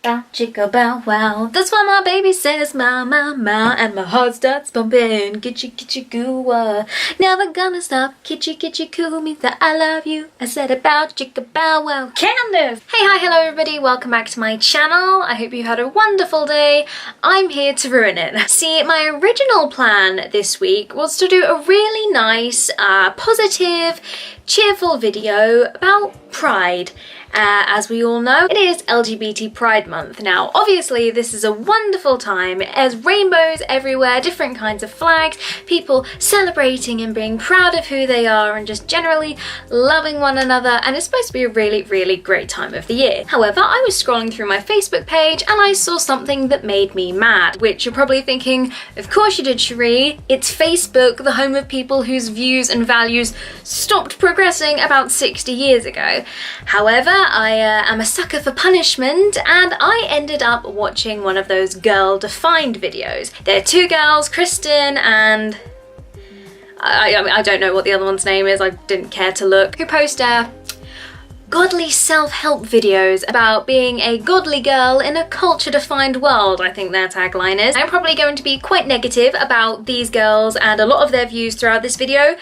bow, chicka bow wow. That's why my baby says ma ma ma, and my heart starts bumping. Kitchy goo. Never gonna stop. Kitchy coo means that I love you. I said about chicka bow wow. Candace! Hey, hi, hello everybody. Welcome back to my channel. I hope you had a wonderful day. I'm here to ruin it. See, my original plan this week was to do a really nice, positive, cheerful video about Pride. As we all know, it is LGBT Pride Month. Now, obviously, this is a wonderful time. There's rainbows everywhere, different kinds of flags, people celebrating and being proud of who they are and just generally loving one another, and it's supposed to be a really, really great time of the year. However, I was scrolling through my Facebook page and I saw something that made me mad, which you're probably thinking, of course you did, Cherie. It's Facebook, the home of people whose views and values stopped progressing about 60 years ago. However, I am a sucker for punishment, and I ended up watching one of those girl-defined videos. There are two girls, Kristen and I don't know what the other one's name is, I didn't care to look, who post godly self-help videos about being a godly girl in a culture-defined world, I think their tagline is. I'm probably going to be quite negative about these girls and a lot of their views throughout this video,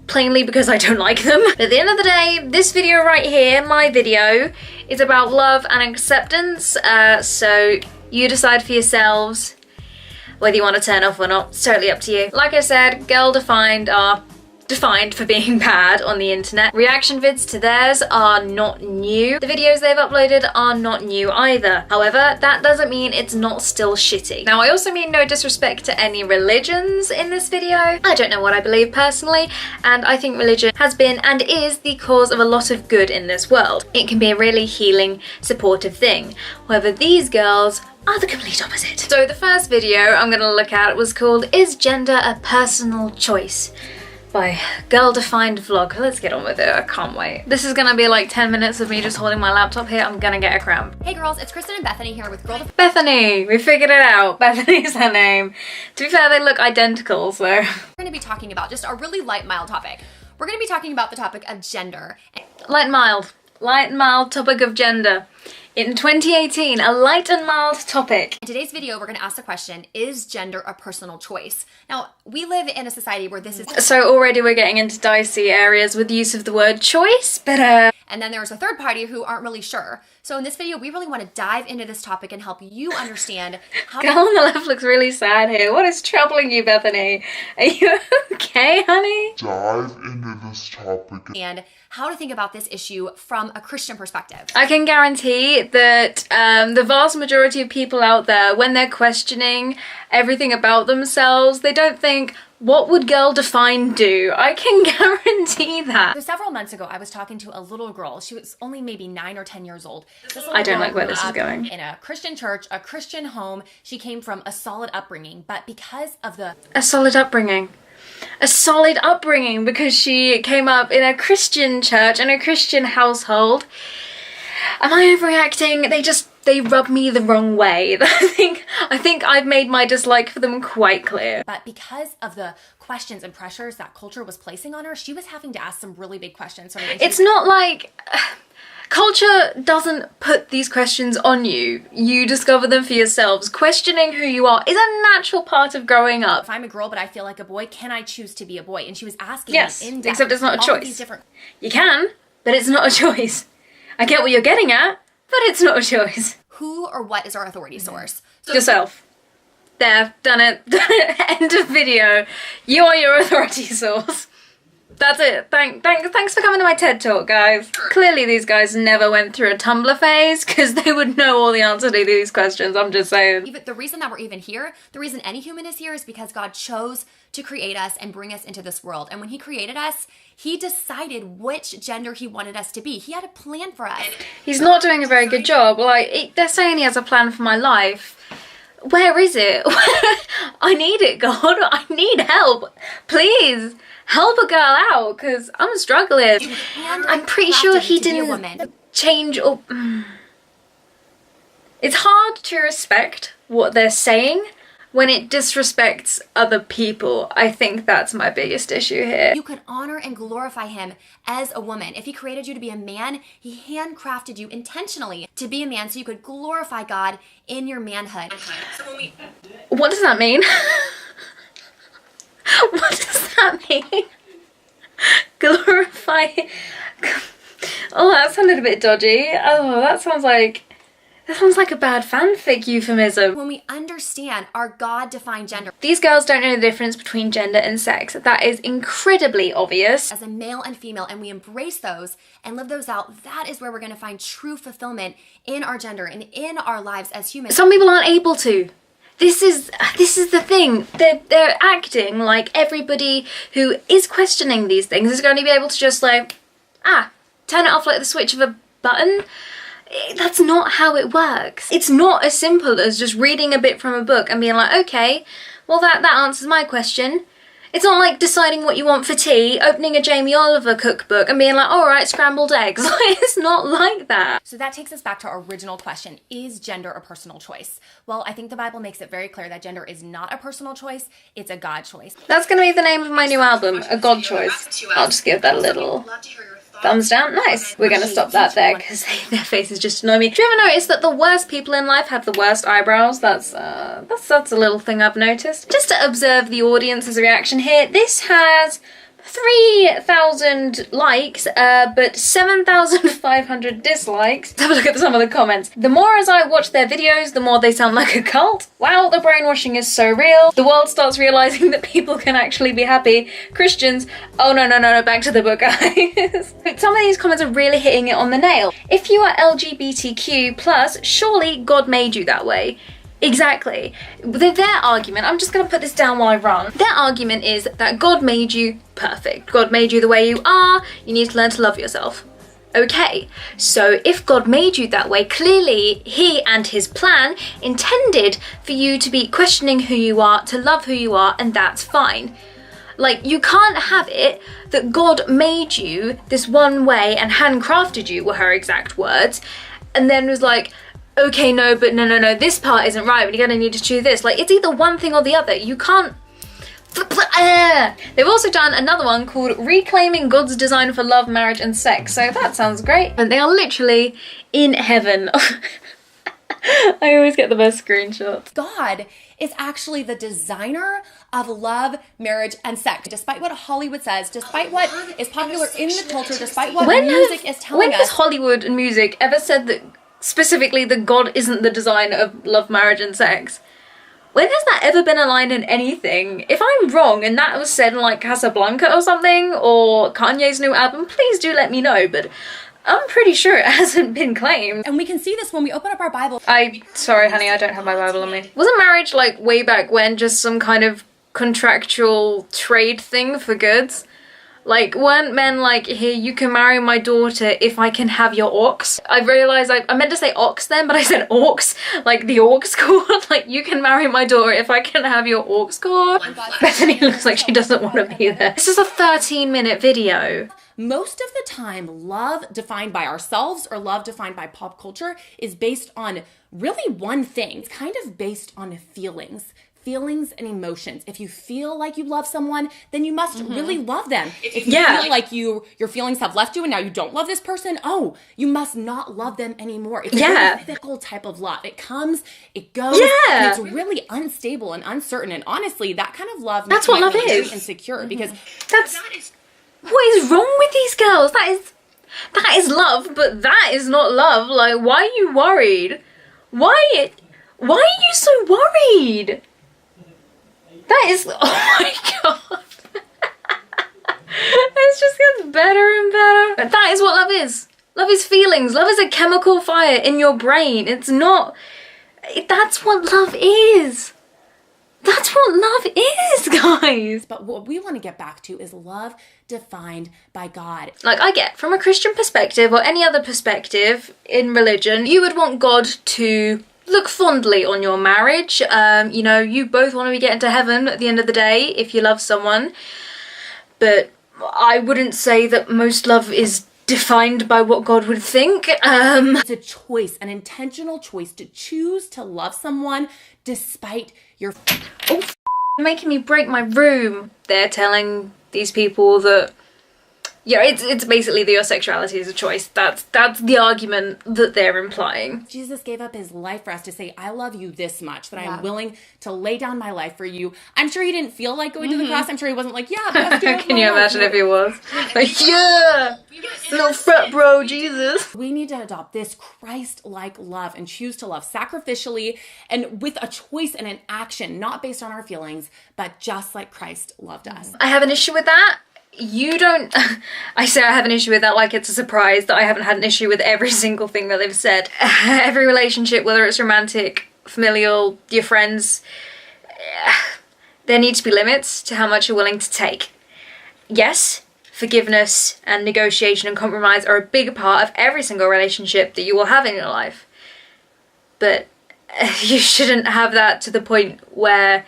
plainly because I don't like them. But at the end of the day, this video right here, my video, is about love and acceptance, so you decide for yourselves whether you want to turn off or not. It's totally up to you. Like I said, girl defined are defined for being bad on the internet. Reaction vids to theirs are not new. The videos they've uploaded are not new either. However, that doesn't mean it's not still shitty. Now, I also mean no disrespect to any religions in this video. I don't know what I believe personally, and I think religion has been and is the cause of a lot of good in this world. It can be a really healing, supportive thing. However, these girls are the complete opposite. So the first video I'm gonna look at was called Is Gender a Personal Choice? By Girl Defined Vlog. Let's get on with it, I can't wait. This is gonna be like 10 minutes of me just holding my laptop here. I'm gonna get a cramp. Hey girls, it's Kristen and Bethany here with Bethany! We figured it out. Bethany's her name. To be fair, they look identical, so. We're gonna be talking about just a really light, mild topic. We're gonna be talking about the topic of gender. Light and mild. Light and mild topic of gender. In 2018, a light and mild topic. In today's video, we're gonna ask the question, is gender a personal choice? Now, we live in a society where this is- So already we're getting into dicey areas with the use of the word choice, but And then there's a third party who aren't really sure. So in this video, we really wanna dive into this topic and help you understand how- Girl on the left looks really sad here. What is troubling you, Bethany? Are you okay, honey? Dive into this topic and how to think about this issue from a Christian perspective. I can guarantee that the vast majority of people out there, when they're questioning everything about themselves, they don't think, what would Girl Defined do? I can guarantee that. So several months ago, I was talking to a little girl. She was only maybe 9 or 10 years old. I don't like where this is going. In a Christian church, a Christian home. She came from a solid upbringing, but because of the... A solid upbringing. A solid upbringing because she came up in a Christian church and a Christian household. Am I overreacting? They rub me the wrong way. I think I've made my dislike for them quite clear. But because of the questions and pressures that culture was placing on her, she was having to ask some really big questions. It's not like... Culture doesn't put these questions on you. You discover them for yourselves. Questioning who you are is a natural part of growing up. If I'm a girl but I feel like a boy, can I choose to be a boy? And she was asking yes, me in depth. Except it's not a all choice. These different... You can, but it's not a choice. I get what you're getting at, but it's not a choice. Who or what is our authority source? So yourself. There, done it. End of video. You are your authority source. That's it. Thanks for coming to my TED Talk, guys. Clearly these guys never went through a Tumblr phase because they would know all the answer to these questions. I'm just saying. Even the reason that we're even here, the reason any human is here is because God chose to create us and bring us into this world. And when he created us, he decided which gender he wanted us to be. He had a plan for us. He's not doing a very good job. Like, they're saying he has a plan for my life. Where is it? I need it, God. I need help. Please. Help a girl out, because I'm struggling. I'm pretty sure he didn't change or... It's hard to respect what they're saying, when it disrespects other people. I think that's my biggest issue here. You could honor and glorify him as a woman. If he created you to be a man, he handcrafted you intentionally to be a man so you could glorify God in your manhood. What does that mean? What does that mean? Glorify. Oh, that sounded a bit dodgy. Oh, that sounds like a bad fanfic euphemism. When we understand our God-defined gender, These girls don't know the difference between gender and sex. That is incredibly obvious. as a male and female, and we embrace those and live those out, that is where we're going to find true fulfillment in our gender and in our lives as humans. Some people aren't able to. This is the thing. They're acting like everybody who is questioning these things is going to be able to just like, turn it off like the switch of a button. That's not how it works. It's not as simple as just reading a bit from a book and being like, okay, well that answers my question. It's not like deciding what you want for tea, opening a Jamie Oliver cookbook and being like, alright, scrambled eggs. It's not like that. So that takes us back to our original question. Is gender a personal choice? Well, I think the Bible makes it very clear that gender is not a personal choice, it's a God choice. That's going to be the name of my new album, A God Choice. I'll just give that a little thumbs down. Nice. We're going to stop that there because their faces just annoy me. Do you ever notice that the worst people in life have the worst eyebrows? That's a little thing I've noticed. Just to observe the audience's reaction here, this has 3,000 likes, but 7,500 dislikes. Let's have a look at some of the comments. The more as I watch their videos, the more they sound like a cult. Wow, the brainwashing is so real. The world starts realizing that people can actually be happy. Christians, oh no, back to the book, guys. Some of these comments are really hitting it on the nail. If you are LGBTQ+, surely God made you that way. Exactly. Their argument, I'm just going to put this down while I run. Their argument is that God made you perfect. God made you the way you are. You need to learn to love yourself. Okay, so if God made you that way, clearly he and his plan intended for you to be questioning who you are, to love who you are, and that's fine. Like, you can't have it that God made you this one way and handcrafted you, were her exact words, and then was like, okay, no, this part isn't right, but you're gonna need to choose this. Like, it's either one thing or the other. You can't... They've also done another one called Reclaiming God's Design for Love, Marriage and Sex, so that sounds great. And they are literally in heaven. I always get the best screenshots. God is actually the designer of love, marriage, and sex. Despite what Hollywood says, despite what is popular in the culture, despite what music is telling us. When has Hollywood and music ever said that specifically that God isn't the designer of love, marriage and sex? When has that ever been a line in anything? If I'm wrong and that was said in like Casablanca or something, or Kanye's new album, please do let me know, but I'm pretty sure it hasn't been claimed. And we can see this when we open up our Bible. Sorry honey, I don't have my Bible on me. Wasn't marriage like way back when just some kind of contractual trade thing for goods? Like, weren't men like, here, you can marry my daughter if I can have your ox? I realised I meant to say ox then, but I said orcs, like the orcs cord. Like, you can marry my daughter if I can have your orcs cord. Bethany looks like she doesn't want to be there. This is a 13-minute video. Most of the time, love defined by ourselves or love defined by pop culture is based on really one thing. It's kind of based on feelings and emotions. If you feel like you love someone, then you must really love them. If you feel like your feelings have left you and now you don't love this person, you must not love them anymore. It's a very fickle type of love. It comes, it goes, and it's really unstable and uncertain. And honestly, that kind of love makes me very insecure because what is wrong with these girls? That is love, but that is not love. Like, why are you worried? Why are you so worried? That is, oh my god. It just gets better and better. But that is what love is. Love is feelings. Love is a chemical fire in your brain. It's not, that's what love is. That's what love is, guys. But what we want to get back to is love defined by God. Like, I get, from a Christian perspective or any other perspective in religion, you would want God to look fondly on your marriage. You know, you both want to be getting to heaven at the end of the day if you love someone. But I wouldn't say that most love is defined by what God would think. It's a choice, an intentional choice to choose to love someone despite your... Oh, making me break my room. They're telling these people that, yeah, it's basically that your sexuality is a choice. That's the argument that they're implying. Jesus gave up his life for us to say, I love you this much, that I am willing to lay down my life for you. I'm sure he didn't feel like going to the cross. I'm sure he wasn't like, yeah, let's do it. Can you imagine if he was? Like, yeah! No fret, bro, Jesus. We need to adopt this Christ-like love and choose to love sacrificially and with a choice and an action, not based on our feelings, but just like Christ loved us. I have an issue with that. You don't... I say I have an issue with that like it's a surprise that I haven't had an issue with every single thing that they've said. Every relationship, whether it's romantic, familial, your friends, there need to be limits to how much you're willing to take. Yes, forgiveness and negotiation and compromise are a big part of every single relationship that you will have in your life. But you shouldn't have that to the point where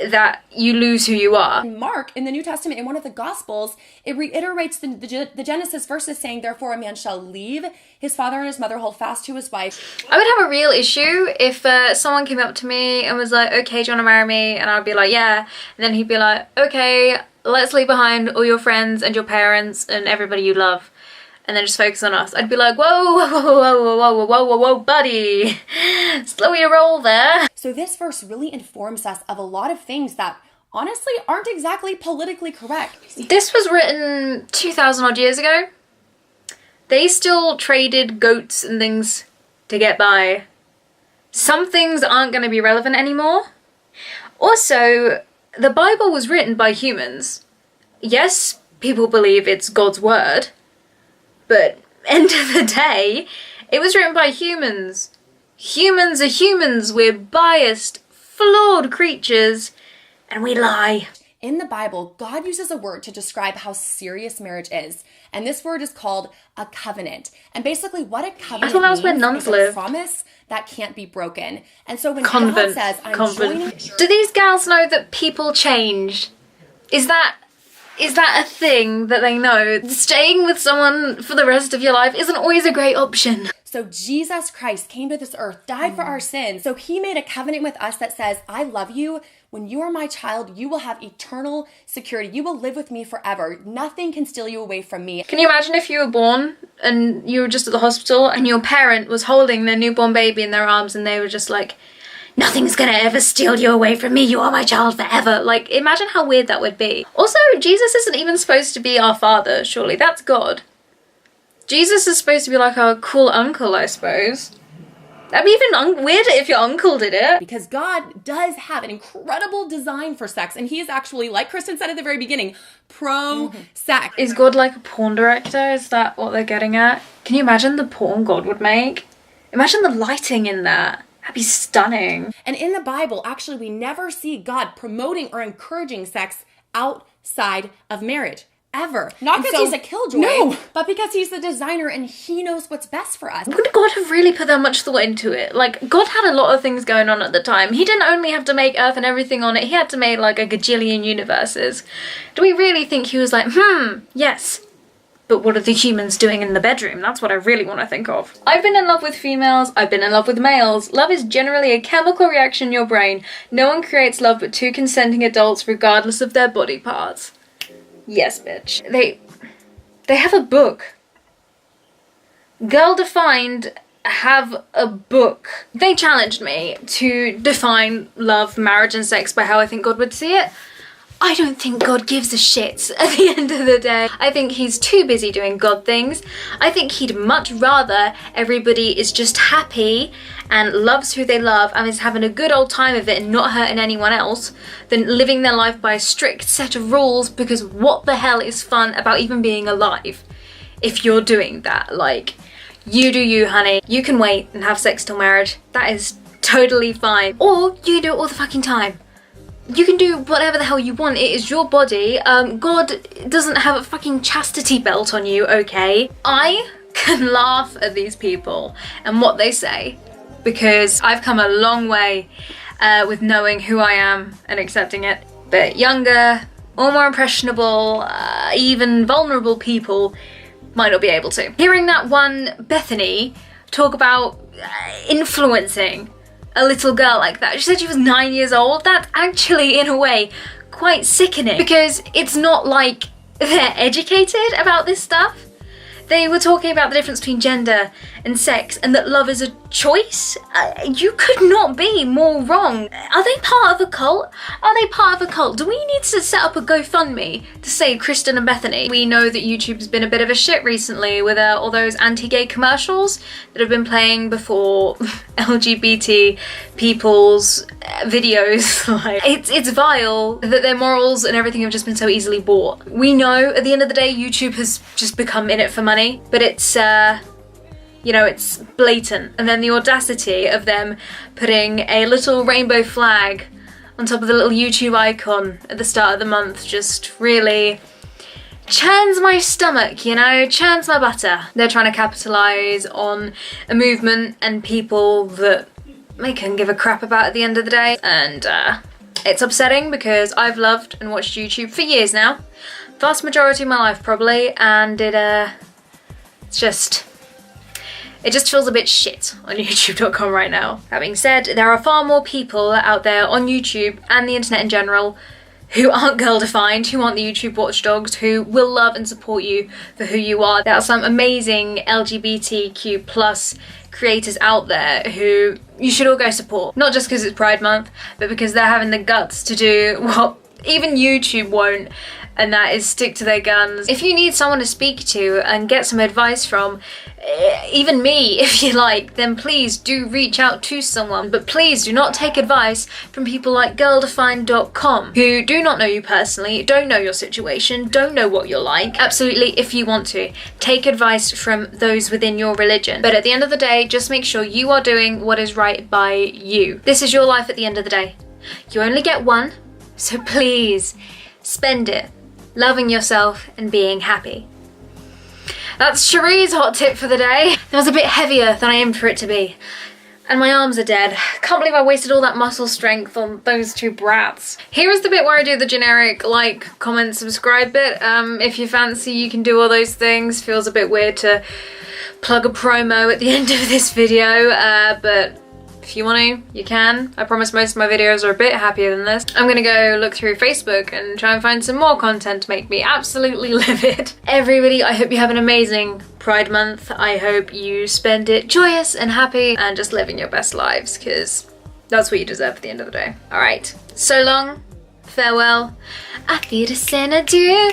that you lose who you are. Mark, in the New Testament, in one of the Gospels, it reiterates the Genesis verses saying, therefore a man shall leave his father and his mother, hold fast to his wife. I would have a real issue if someone came up to me and was like, okay, do you want to marry me? And I'd be like, yeah. And then he'd be like, okay, let's leave behind all your friends and your parents and everybody you love, and then just focus on us. I'd be like, whoa, whoa, whoa, whoa, whoa, whoa, whoa, whoa, whoa, buddy. Slow your roll there. So this verse really informs us of a lot of things that honestly aren't exactly politically correct. This was written 2,000 odd years ago. They still traded goats and things to get by. Some things aren't going to be relevant anymore. Also, the Bible was written by humans. Yes, people believe it's God's word, but end of the day, it was written by humans. Humans are humans. We're biased, flawed creatures, and we lie. In the Bible, God uses a word to describe how serious marriage is, and this word is called a covenant. And basically what a covenant I thought that was where nuns is a live. promise that can't be broken. And so when Convent. God says, I'm Convent. joining... Do these gals know that people change? Is that a thing that they know? Staying with someone for the rest of your life isn't always a great option. So Jesus Christ came to this earth, died for our sins. So he made a covenant with us that says, I love you. When you are my child, you will have eternal security. You will live with me forever. Nothing can steal you away from me. Can you imagine if you were born and you were just at the hospital and your parent was holding their newborn baby in their arms and they were just like, nothing's gonna ever steal you away from me. You are my child forever. Like, imagine how weird that would be. Also, Jesus isn't even supposed to be our father, surely. That's God. Jesus is supposed to be like our cool uncle, I suppose. That'd be even weirder if your uncle did it. Because God does have an incredible design for sex, and he is actually, like Kristen said at the very beginning, pro-sex. Is God like a porn director? Is that what they're getting at? Can you imagine the porn God would make? Imagine the lighting in that. That'd be stunning. And in the Bible, actually, we never see God promoting or encouraging sex outside of marriage. Ever. Not because he's a killjoy, no, but because he's the designer and he knows what's best for us. Would God have really put that much thought into it? Like, God had a lot of things going on at the time. He didn't only have to make Earth and everything on it, he had to make like a gajillion universes. Do we really think he was like, yes, but what are the humans doing in the bedroom? That's what I really want to think of. I've been in love with females, I've been in love with males. Love is generally a chemical reaction in your brain. No one creates love but two consenting adults regardless of their body parts. Yes, bitch. They have a book. Girl Defined have a book. They challenged me to define love, marriage and sex by how I think God would see it. I don't think God gives a shit at the end of the day. I think he's too busy doing God things. I think he'd much rather everybody is just happy and loves who they love and is having a good old time of it and not hurting anyone else than living their life by a strict set of rules, because what the hell is fun about even being alive if you're doing that? Like, you do you, honey. You can wait and have sex till marriage. That is totally fine. Or you can do it all the fucking time. You can do whatever the hell you want. It is your body. God doesn't have a fucking chastity belt on you, okay? I can laugh at these people and what they say because I've come a long way with knowing who I am and accepting it. But younger or more impressionable, even vulnerable people might not be able to. Hearing that one Bethany talk about influencing a little girl like that, she said she was 9 years old, that's actually, in a way, quite sickening, because it's not like they're educated about this stuff. They were talking about the difference between gender and sex, and that love is a choice. You could not be more wrong. Are they part of a cult? Are they part of a cult? Do we need to set up a GoFundMe to save Kristen and Bethany? We know that YouTube's been a bit of a shit recently with all those anti-gay commercials that have been playing before LGBT people's videos. Like, it's vile that their morals and everything have just been so easily bought. We know at the end of the day YouTube has just become in it for money, but it's you know, it's blatant. And then the audacity of them putting a little rainbow flag on top of the little YouTube icon at the start of the month just really churns my stomach, you know, churns my butter. They're trying to capitalise on a movement and people that they couldn't give a crap about at the end of the day. And it's upsetting because I've loved and watched YouTube for years now. Vast majority of my life probably, and it just feels a bit shit on YouTube.com right now. That being said, there are far more people out there on YouTube and the internet in general who aren't girl-defined, who aren't the YouTube watchdogs, who will love and support you for who you are. There are some amazing LGBTQ plus creators out there who you should all go support. Not just because it's Pride Month, but because they're having the guts to do what even YouTube won't, and that is stick to their guns. If you need someone to speak to and get some advice from, even me if you like, then please do reach out to someone. But please do not take advice from people like girldefined.com who do not know you personally, don't know your situation, don't know what you're like. Absolutely, if you want to, take advice from those within your religion. But at the end of the day, just make sure you are doing what is right by you. This is your life at the end of the day. You only get one, so please spend it loving yourself and being happy. That's Cherie's hot tip for the day. That was a bit heavier than I aimed for it to be. And my arms are dead. Can't believe I wasted all that muscle strength on those two brats. Here is the bit where I do the generic like, comment, subscribe bit. If you fancy, you can do all those things. Feels a bit weird to plug a promo at the end of this video, but if you want to, you can. I promise most of my videos are a bit happier than this. I'm gonna go look through Facebook and try and find some more content to make me absolutely livid. Everybody, I hope you have an amazing Pride Month. I hope you spend it joyous and happy and just living your best lives, because that's what you deserve at the end of the day. Alright, so long, farewell, auf Wiedersehen, adieu.